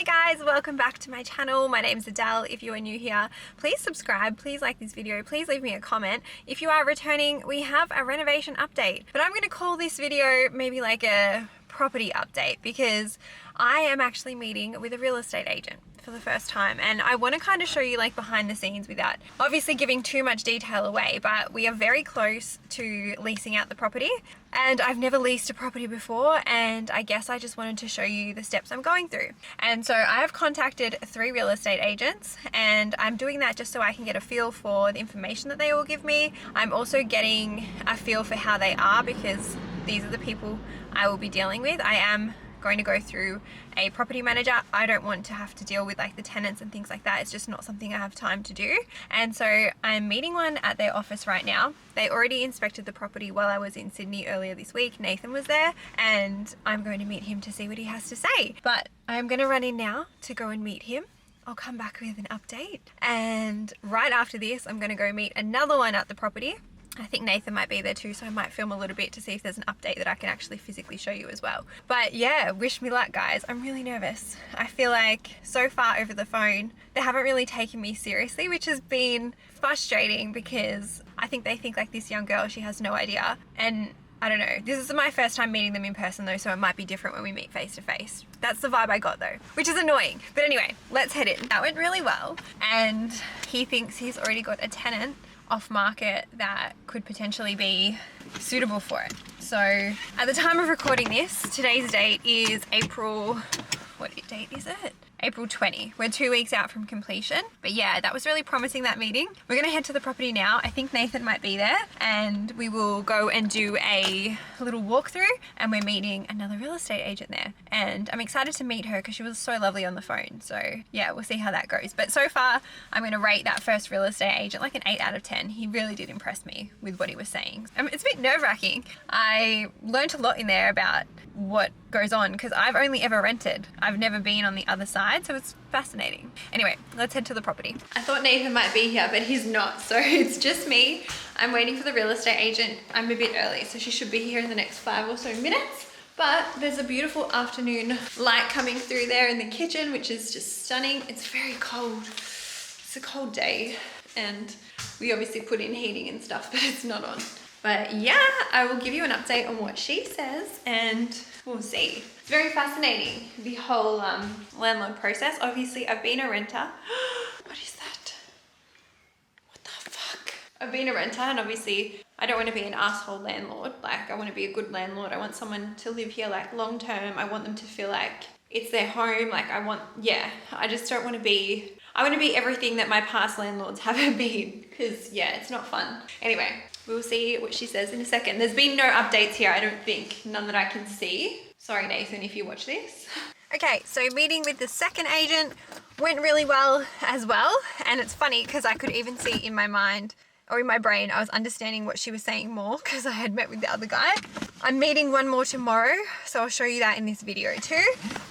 Hi guys, welcome back to my channel. My name's Adele. If you are new here, please subscribe, please like this video, please leave me a comment. If you are returning, we have a renovation update, but I'm going to call this video maybe like a property update because I am actually meeting with a real estate agent for the first time, and I want to kind of show you like behind the scenes without obviously giving too much detail away, but we are very close to leasing out the property, and I've never leased a property before, and I guess I just wanted to show you the steps I'm going through. And so I have contacted 3 real estate agents, and I'm doing that just so I can get a feel for the information that they will give me. I'm also getting a feel for how they are because these are the people I will be dealing with. I am going to go through a property manager. I don't want to have to deal with like the tenants and things like that. It's just not something I have time to do. And so I'm meeting one at their office right now. They already inspected the property while I was in Sydney earlier this week. Nathan was there, and I'm going to meet him to see what he has to say. But I'm going to run in now to go and meet him. I'll come back with an update. And right after this, I'm going to go meet another one at the property. I think Nathan might be there too, so I might film a little bit to see if there's an update that I can actually physically show you as well. But yeah, wish me luck guys. I'm really nervous. I feel like so far over the phone, they haven't really taken me seriously, which has been frustrating because I think they think like this young girl, she has no idea. And I don't know, this is my first time meeting them in person though, so it might be different when we meet face to face. That's the vibe I got though, which is annoying. But anyway, let's head in. That went really well, and he thinks he's already got a tenant off market that could potentially be suitable for it. So at the time of recording this, today's date is April, what date is it? April 20. We're 2 weeks out from completion. But yeah, that was really promising, that meeting. We're gonna head to the property now. I think Nathan might be there, and we will go and do a little walkthrough, and we're meeting another real estate agent there. And I'm excited to meet her because she was so lovely on the phone. So yeah, we'll see how that goes. But so far, I'm gonna rate that first real estate agent like an 8 out of 10. He really did impress me with what he was saying. I mean, it's a bit nerve-wracking. I learned a lot in there about what goes on because I've only ever rented. I've never been on the other side, so it's fascinating. Anyway, let's head to the property. I thought Nathan might be here, but he's not, so it's just me. I'm waiting for the real estate agent. I'm a bit early, so she should be here in the next 5 or so minutes. But there's a beautiful afternoon light coming through there in the kitchen, which is just stunning. It's very cold. It's a cold day, and we obviously put in heating and stuff, but it's not on. But yeah, I will give you an update on what she says, and we'll see. It's very fascinating, the whole landlord process. Obviously, I've been a renter. What is that? What the fuck? I've been a renter, and obviously I don't want to be an asshole landlord. Like, I want to be a good landlord. I want someone to live here like long term. I want them to feel like it's their home. Like I just don't want to be, I want to be everything that my past landlords haven't been, because yeah, it's not fun. Anyway, we'll see what she says in a second. There's been no updates here, I don't think. None that I can see. Sorry, Nathan, if you watch this. Okay, so meeting with the second agent went really well as well. And it's funny because I could even see in my mind or in my brain, I was understanding what she was saying more because I had met with the other guy. I'm meeting one more tomorrow, so I'll show you that in this video too.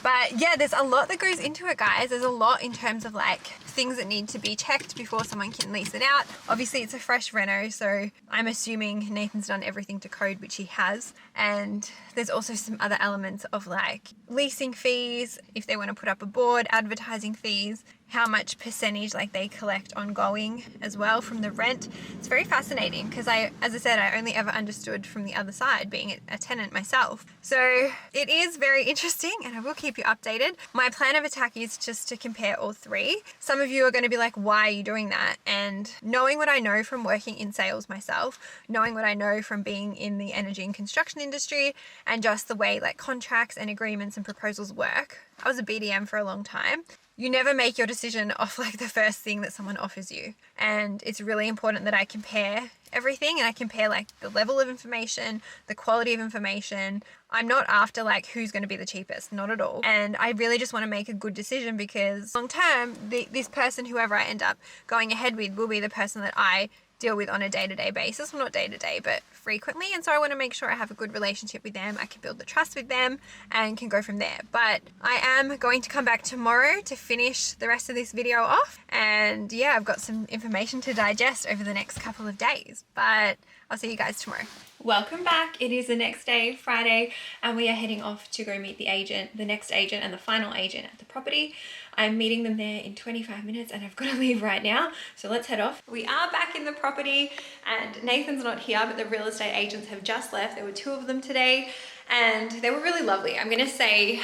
But yeah, there's a lot that goes into it, guys. There's a lot in terms of like things that need to be checked before someone can lease it out. Obviously it's a fresh reno, so I'm assuming Nathan's done everything to code, which he has. And there's also some other elements of like leasing fees, if they want to put up a board, advertising fees, how much percentage like they collect ongoing as well from the rent. It's very fascinating because as I said, I only ever understood from the other side, being a tenant myself. So it is very interesting, and I will keep you updated. My plan of attack is just to compare all 3. Some of you are going to be like, why are you doing that? And knowing what I know from working in sales myself, knowing what I know from being in the energy and construction industry, and just the way like contracts and agreements and proposals work. I was a BDM for a long time. You never make your decision off like the first thing that someone offers you. And it's really important that I compare everything, and I compare like the level of information, the quality of information. I'm not after like who's going to be the cheapest, not at all. And I really just want to make a good decision because long term, this person, whoever I end up going ahead with, will be the person that I deal with on a day-to-day basis. Well, not day-to-day, but frequently. And so I want to make sure I have a good relationship with them. I can build the trust with them and can go from there. But I am going to come back tomorrow to finish the rest of this video off. And yeah, I've got some information to digest over the next couple of days. But I'll see you guys tomorrow. Welcome back. It is the next day, Friday, and we are heading off to go meet the agent, the next agent and the final agent at the property. I'm meeting them there in 25 minutes and I've got to leave right now. So let's head off. We are back in the property and Nathan's not here, but the real estate agents have just left. There were 2 of them today and they were really lovely. I'm going to say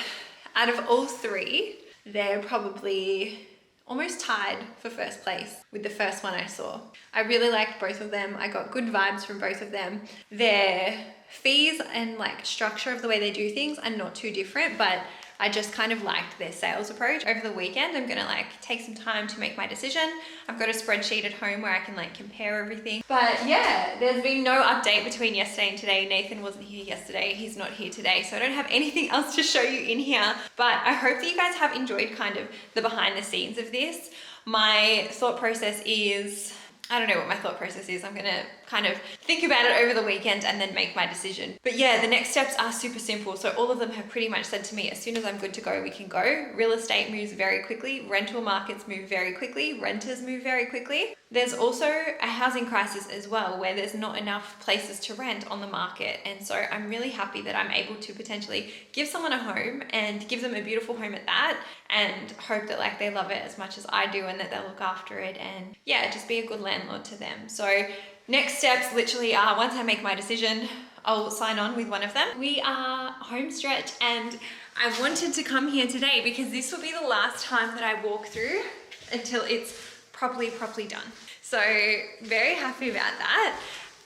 out of all 3, they're probably almost tied for first place with the first one I saw. I really liked both of them. I got good vibes from both of them. Their fees and like structure of the way they do things are not too different, but I just kind of liked their sales approach. Over the weekend, I'm gonna like take some time to make my decision. I've got a spreadsheet at home where I can like compare everything. But yeah, there's been no update between yesterday and today. Nathan wasn't here yesterday, he's not here today, so I don't have anything else to show you in here. But I hope that you guys have enjoyed kind of the behind the scenes of this. My thought process is, I don't know what my thought process is. I'm gonna kind of think about it over the weekend and then make my decision. But yeah, the next steps are super simple. So all of them have pretty much said to me, as soon as I'm good to go, we can go. Real estate moves very quickly. Rental markets move very quickly. Renters move very quickly. There's also a housing crisis as well, where there's not enough places to rent on the market. And so I'm really happy that I'm able to potentially give someone a home and give them a beautiful home at that, and hope that like they love it as much as I do and that they'll look after it and yeah, just be a good landlord to them. So next steps literally are, once I make my decision, I'll sign on with one of them. We are home stretch and I wanted to come here today because this will be the last time that I walk through until it's properly done. So very happy about that.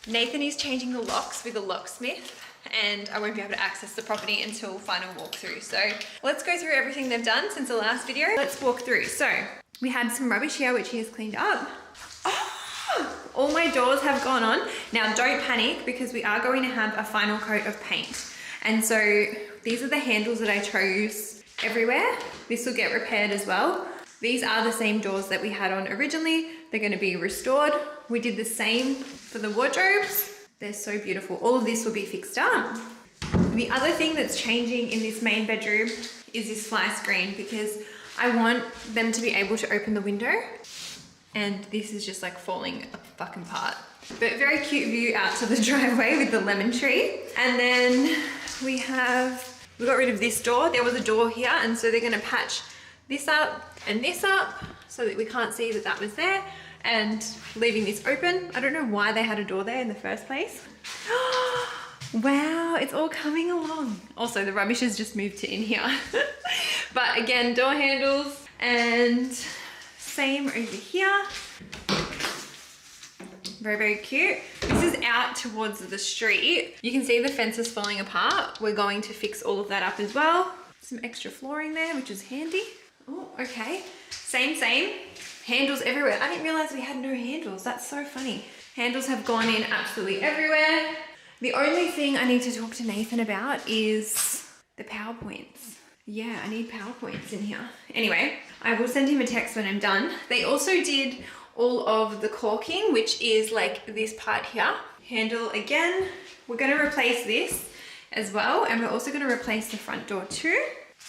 Nathan is changing the locks with a locksmith and I won't be able to access the property until final walkthrough. So let's go through everything they've done since the last video. Let's walk through. So we had some rubbish here, which he has cleaned up. Oh, all my doors have gone on. Now don't panic because we are going to have a final coat of paint. And so these are the handles that I chose everywhere. This will get repaired as well. These are the same doors that we had on originally. They're going to be restored. We did the same for the wardrobes. They're so beautiful. All of this will be fixed up. The other thing that's changing in this main bedroom is this fly screen because I want them to be able to open the window. And this is just like falling fucking apart. But very cute view out to the driveway with the lemon tree. And then we got rid of this door. There was a door here and so they're gonna patch this up and this up so that we can't see that that was there, and leaving this open. I don't know why they had a door there in the first place. Wow, it's all coming along. Also, the rubbish has just moved to in here. But again, door handles and same over here. Very, very cute. This is out towards the street. You can see the fence is falling apart. We're going to fix all of that up as well. Some extra flooring there, which is handy. Oh, okay. Same. Handles everywhere. I didn't realize we had no handles. That's so funny. Handles have gone in absolutely everywhere. The only thing I need to talk to Nathan about is the PowerPoints. Yeah, I need PowerPoints in here. Anyway, I will send him a text when I'm done. They also did all of the caulking, which is like this part here. Handle again. We're going to replace this as well, and we're also going to replace the front door too.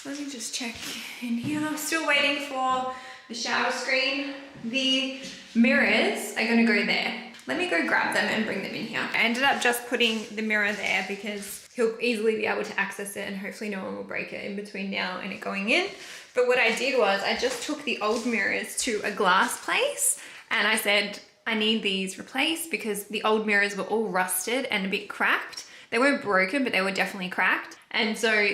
Let me just check in here. I'm still waiting for the shower screen. The mirrors are going to go there. Let me go grab them and bring them in here. I ended up just putting the mirror there because he'll easily be able to access it and hopefully no one will break it in between now and it going in. But what I did was I just took the old mirrors to a glass place and I said, I need these replaced because the old mirrors were all rusted and a bit cracked. They weren't broken, but they were definitely cracked. And so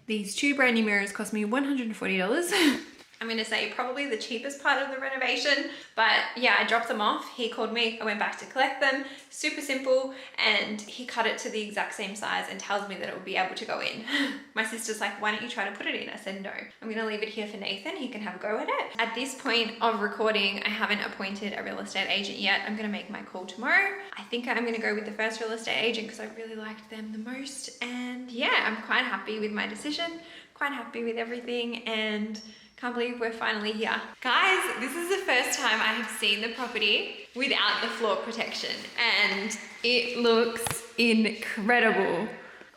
these 2 brand new mirrors cost me $140. I'm gonna say probably the cheapest part of the renovation, but yeah, I dropped them off. He called me, I went back to collect them. Super simple, and he cut it to the exact same size and tells me that it will be able to go in. My sister's like, why don't you try to put it in? I said, no. I'm gonna leave it here for Nathan. He can have a go at it. At this point of recording, I haven't appointed a real estate agent yet. I'm gonna make my call tomorrow. I think I'm gonna go with the first real estate agent because I really liked them the most. And yeah, I'm quite happy with my decision, quite happy with everything, and can't believe we're finally here. Guys, this is the first time I have seen the property without the floor protection and it looks incredible.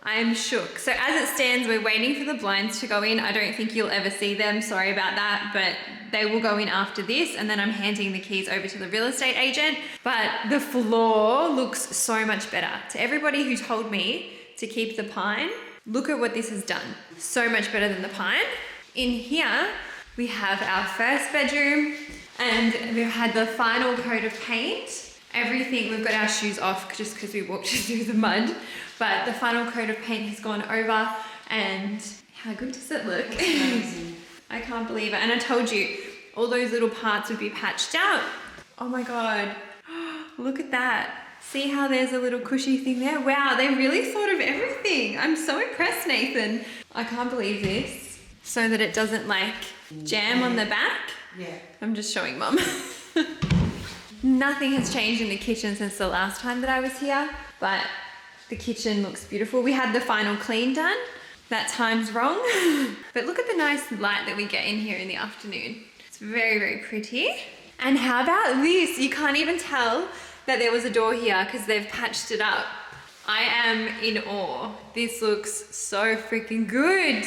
I'm shook. So as it stands, we're waiting for the blinds to go in. I don't think you'll ever see them. Sorry about that, but they will go in after this, and then I'm handing the keys over to the real estate agent. But the floor looks so much better. To everybody who told me to keep the pine, look at what this has done. So much better than the pine. In here, we have our first bedroom, and we've had the final coat of paint. Everything, we've got our shoes off just because we walked through the mud, but the final coat of paint has gone over, and how good does it look? I can't believe it. And I told you, all those little parts would be patched out. Oh my God, look at that. See how there's a little cushy thing there? Wow, they really thought of everything. I'm so impressed, Nathan. I can't believe this. So that it doesn't like jam on the back. Yeah. I'm just showing Mum. Nothing has changed in the kitchen since the last time that I was here, but the kitchen looks beautiful. We had the final clean done. That time's wrong. But look at the nice light that we get in here in the afternoon. It's very, very pretty. And how about this? You can't even tell that there was a door here because they've patched it up. I am in awe. This looks so freaking good.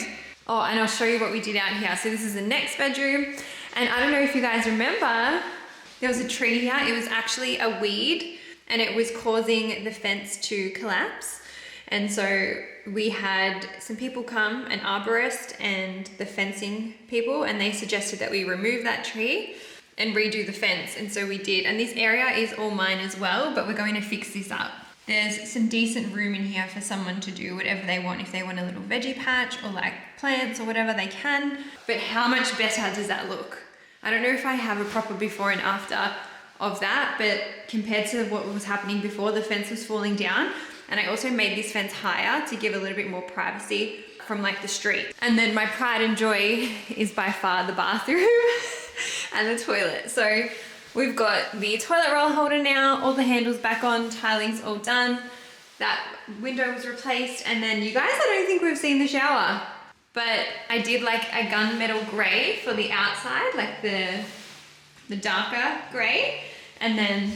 Oh, and I'll show you what we did out here. So this is the next bedroom. And I don't know if you guys remember, there was a tree here. It was actually a weed, and it was causing the fence to collapse. And so we had some people come, an arborist and the fencing people, and they suggested that we remove that tree and redo the fence. And so we did. And this area is all mine as well, but we're going to fix this up. There's some decent room in here for someone to do whatever they want. If they want a little veggie patch or like plants or whatever, they can. But how much better does that look? I don't know if I have a proper before and after of that, but compared to what was happening before, the fence was falling down. And I also made this fence higher to give a little bit more privacy from like the street. And then my pride and joy is by far the bathroom and the toilet. So we've got the toilet roll holder now, all the handles back on, tiling's all done. That window was replaced. And then you guys, I don't think we've seen the shower. But I did like a gunmetal gray for the outside, like the darker gray. And then,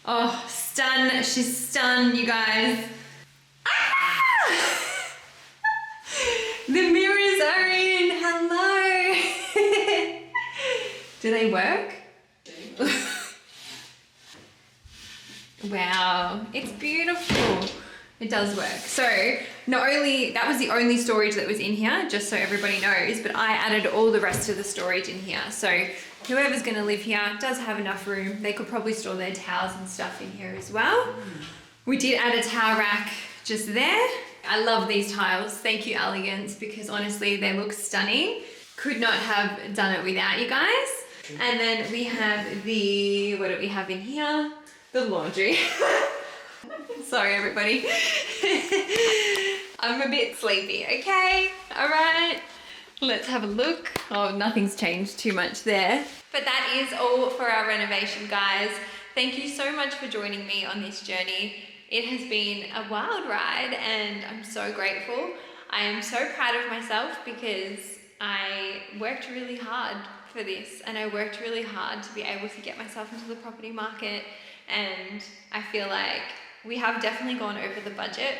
oh, stun, she's stunned, you guys. Ah! The mirrors are in, hello. Do they work? Wow, it's beautiful. It does work. So not only, that was the only storage that was in here, just so everybody knows, but I added all the rest of the storage in here. So whoever's gonna live here does have enough room. They could probably store their towels and stuff in here as well. We did add a towel rack just there. I love these tiles. Thank you, Elegance, because honestly, they look stunning. Could not have done it without you guys. And then we have the, what do we have in here? The laundry. Sorry, everybody. I'm a bit sleepy, okay? All right, let's have a look. Oh, nothing's changed too much there. But that is all for our renovation, guys. Thank you so much for joining me on this journey. It has been a wild ride, and I'm so grateful. I am so proud of myself because I worked really hard for this, and I worked really hard to be able to get myself into the property market, and I feel like we have definitely gone over the budget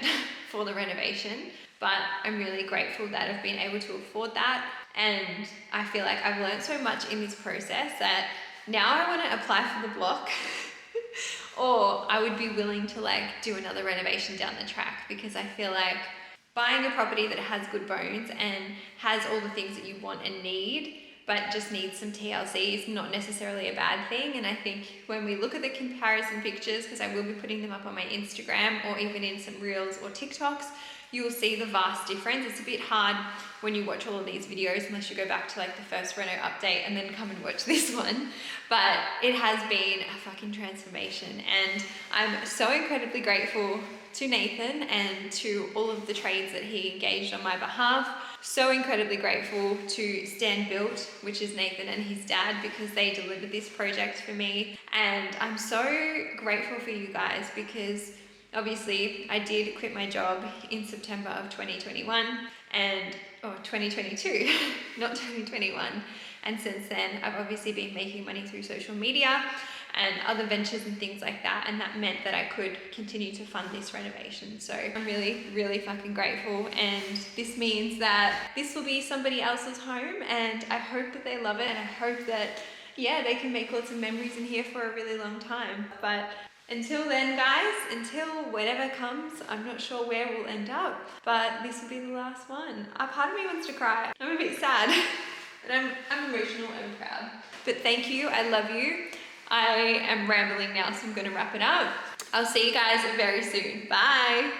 for the renovation, but I'm really grateful that I've been able to afford that. And I feel like I've learned so much in this process that now I want to apply for the block or I would be willing to like do another renovation down the track, because I feel like buying a property that has good bones and has all the things that you want and need, but just needs some TLC is not necessarily a bad thing. And I think when we look at the comparison pictures, because I will be putting them up on my Instagram or even in some Reels or TikToks, you will see the vast difference. It's a bit hard when you watch all of these videos unless you go back to like the first Reno update and then come and watch this one. But it has been a fucking transformation, and I'm so incredibly grateful to Nathan and to all of the trades that he engaged on my behalf. So incredibly grateful to Stanbuilt, which is Nathan and his dad, because they delivered this project for me. And I'm so grateful for you guys, because obviously I did quit my job in September of 2021 and, 2022, not 2021. And since then, I've obviously been making money through social media, and other ventures and things like that, and that meant that I could continue to fund this renovation. So I'm really, really fucking grateful, and this means that this will be somebody else's home, and I hope that they love it, and I hope that, yeah, they can make lots of memories in here for a really long time. But until then, guys, until whatever comes, I'm not sure where we'll end up, but this will be the last one. A part of me wants to cry. I'm a bit sad, and I'm emotional and proud. But thank you, I love you. I am rambling now, so I'm gonna wrap it up. I'll see you guys very soon. Bye.